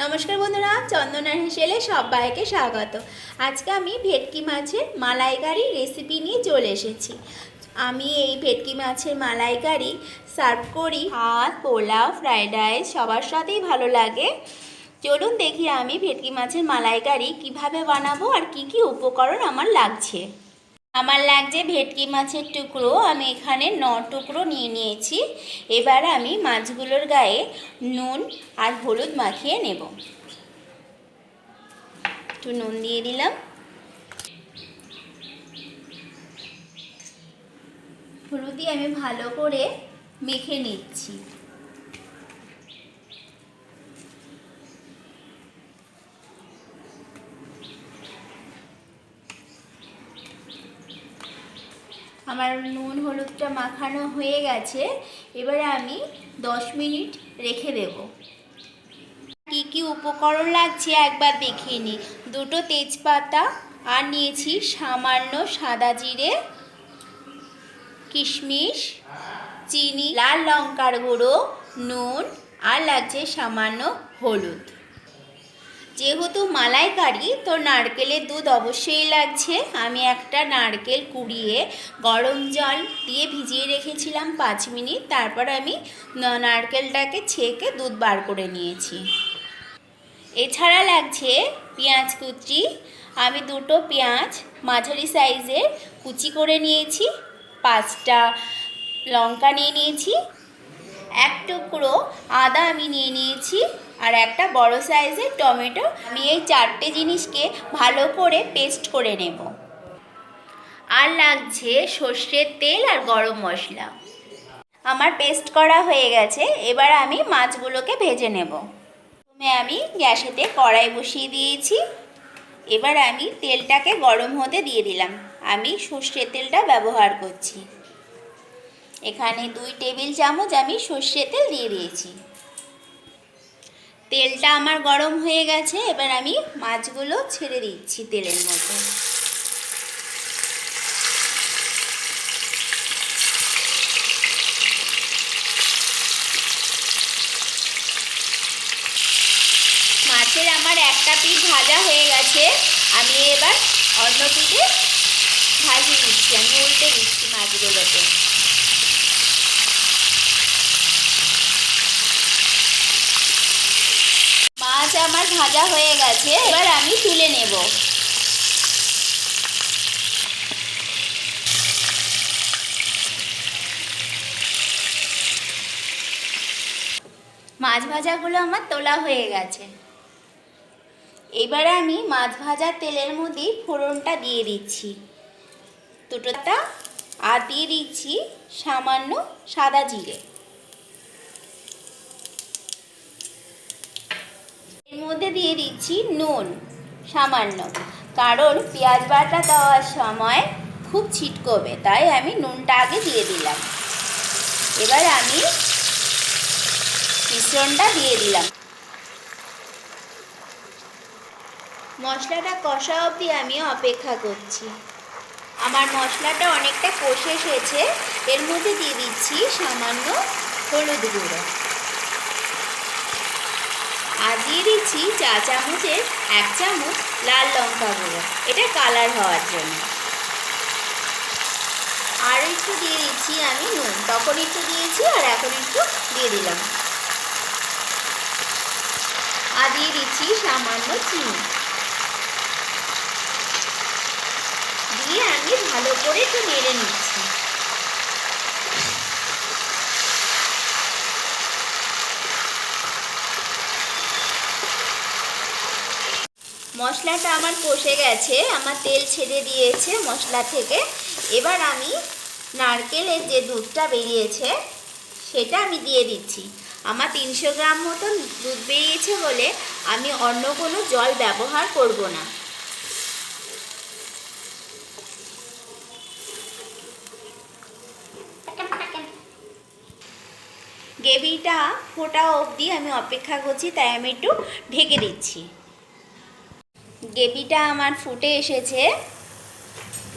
নমস্কার বন্ধুরা, চন্দনার হেসেলে সবাইকে স্বাগত। আজকে আমি ভেটকি মাছের মালাইকারি রেসিপি নিয়ে চলে এসেছি। আমি এই ভেটকি মাছের মালাইকারি সার্ভ করি ভাত, পোলাও, ফ্রাইড রাইস, সবার সাথেই ভালো লাগে। চলুন দেখি আমি ভেটকি মাছের মালাইকারি কিভাবে বানাবো আর কি কি উপকরণ আমার লাগছে। আমার লাগছে ভেটকি মাছের টুকরো, আমি এখানে 9 টুকরো নিয়ে নিয়েছি। এবার আমি মাছগুলোর গায়ে নুন আর হলুদ মাখিয়ে নেব। একটু নুন দিয়ে দিলাম, হলুদ দিয়ে আমি ভালো করে মেখে নিচ্ছি। আমার নুন হলুদটা মাখানো হয়ে গেছে। এবারে আমি 10 মিনিট রেখে দেব। কি কি উপকরণ লাগছে একবার দেখিয়ে নিই। 2টো তেজপাতা, আর নিয়েছি সামান্য সাদা জিরে, কিশমিশ, চিনি, লাল লঙ্কার গুঁড়ো, নুন, আর লাগছে সামান্য হলুদ। যেহেতু মালাইকারি তো নারকেলের দুধ অবশ্যই লাগছে। আমি একটা নারকেল কুড়িয়ে গরম জল দিয়ে ভিজিয়ে রেখেছিলাম 5 মিনিট, তারপর আমি নারকেলটাকে ছেঁকে দুধ বার করে নিয়েছি। এছাড়া লাগছে পেঁয়াজ কুচি। আমি 2টো পেঁয়াজ মাঝারি সাইজের কুচি করে নিয়েছি, 5টা লঙ্কা নিয়ে নিয়েছি, 1 টুকরো আদা আমি নিয়ে নিয়েছি, আর একটা বড় সাইজের টমেটো। আমি এই 4টে জিনিসকে ভালো করে পেস্ট করে নেব। আর লাগছে সর্ষের তেল আর গরম মশলা। আমার পেস্ট করা হয়ে গেছে। এবার আমি মাছগুলোকে ভেজে নেব। প্রথমে আমি গ্যাসেতে কড়াই বসিয়ে দিয়েছি। এবার আমি তেলটাকে গরম হতে দিয়ে দিলাম। আমি সর্ষের তেলটা ব্যবহার করছি। এখানে 2 টেবিল চামচ আমি সর্ষের তেল দিয়ে দিয়েছি। তেলটা আমার গরম হয়ে গেছে। এবার আমি মাছগুলো ছেড়ে দিচ্ছি তেলের মধ্যে। মাছের আমার একটা পিঠ ভাজা হয়ে গেছে। আমি এবার অন্য পিঠে ভাজিয়ে দিচ্ছি, আমি উল্টে দিচ্ছি মাছগুলোকে। মাছ আমার ভাজা হয়ে গেছে। এবার আমি তুলে নেব। মাছ ভাজাগুলো আমার তোলা হয়ে গেছে। এবারে আমি মাছ ভাজার তেলের মধ্যে ফোড়নটা দিয়ে দিচ্ছি। 2টা আর দিয়ে দিচ্ছি সামান্য সাদা জিরে। এর মধ্যে দিয়ে দিচ্ছি নুন সামান্য, কারণ পেঁয়াজ বাটা দেওয়ার সময় খুব ছিটকবে, তাই আমি নুনটা আগে দিয়ে দিলাম। এবার আমি মিশ্রণটা দিয়ে দিলাম। মশলাটা কষা অবধি আমি অপেক্ষা করছি। আমার মশলাটা অনেকটা কষে এসেছে। এর মধ্যে দিয়ে দিচ্ছি সামান্য হলুদ গুঁড়ো, আর দিয়ে দিচ্ছি চা চামচের 1 চামচ লাল লঙ্কা গুঁড়ো, এটা কালার হওয়ার জন্য। আর একটু দিয়ে দিচ্ছি আমি নুন, তখন একটু দিয়েছি আর এখন একটু দিয়ে দিলাম। আর দিয়ে দিচ্ছি সামান্য চিনি, দিয়ে আমি ভালো করে একটু নেড়ে নিচ্ছি। মশলাটা আমার কষে গেছে, আমার তেল ছেড়ে দিয়েছে মশলা থেকে। এবার আমি নারকেলের যে দুধটা বেরিয়েছে সেটা আমি দিয়ে দিচ্ছি। আমার 300 গ্রাম মতন দুধ বেরিয়েছে বলে আমি অন্য কোনো জল ব্যবহার করব না। গ্রেভিটা ফোটা অবধি আমি অপেক্ষা করছি, তাই আমি একটু ঢেকে দিচ্ছি। গ্রেভিটা আমার ফুটে এসেছে।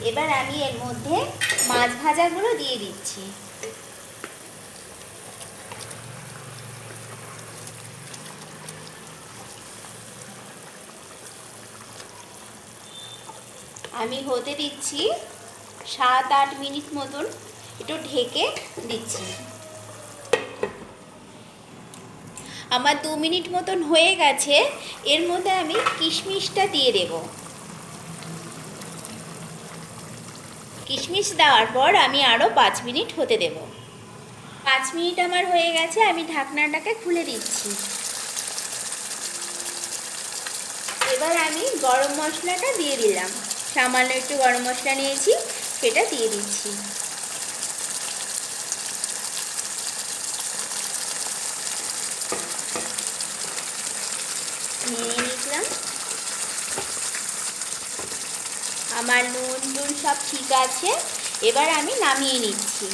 এবার আমি এর মধ্যে মাছ ভাজাগুলো দিয়ে দিচ্ছি। আমি হতে দিচ্ছি 7-8 মিনিট মতন, একটু ঢেকে দিচ্ছি। আমার 2 মিনিট মতন হয়ে গেছে। এর মধ্যে আমি কিশমিশটা দিয়ে দেব। কিশমিশ দেওয়ার পর আমি আরও 5 মিনিট হতে দেব। 5 মিনিট আমার হয়ে গেছে, আমি ঢাকনাটাকে খুলে দিচ্ছি। এবার আমি গরম মশলাটা দিয়ে দিলাম। সামান্য একটু গরম মশলা নিয়েছি, সেটা দিয়ে দিচ্ছি। নিয়ে নিলাম। আমার নুন টুন সব ঠিক আছে, এবার আমি নামিয়ে নিচ্ছি।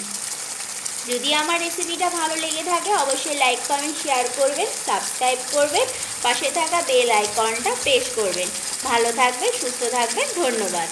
যদি আমার রেসিপিটা ভালো লেগে থাকে অবশ্যই লাইক কমেন্ট শেয়ার করবেন, সাবস্ক্রাইব করবেন, পাশে থাকা বেল আইকনটা প্রেস করবেন। ভালো থাকবেন, সুস্থ থাকবেন, ধন্যবাদ।